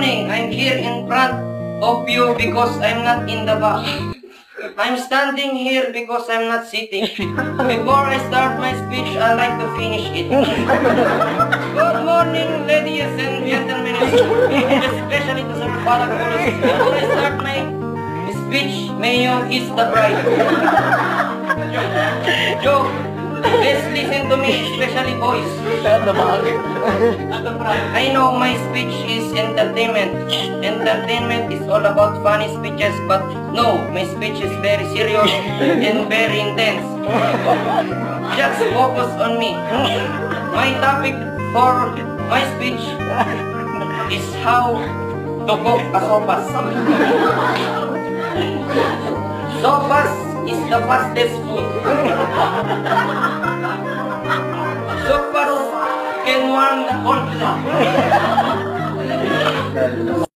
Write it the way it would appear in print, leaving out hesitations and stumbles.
morning. I'm here in front of you because I'm not in the back. I'm standing here because I'm not sitting. Before I start my speech, I like to finish it. Good morning, ladies and gentlemen, especially to Sir Paraculus. Before I start my speech, may you kiss the bride. Joke. Let's listen to me, especially boys. I know my speech is entertainment. Entertainment is all about funny speeches, but no, my speech is very serious and very intense. Just focus on me. My topic for my speech is how to cook a sopas. Sopas is the fastest food. Sopas can warm the whole blood.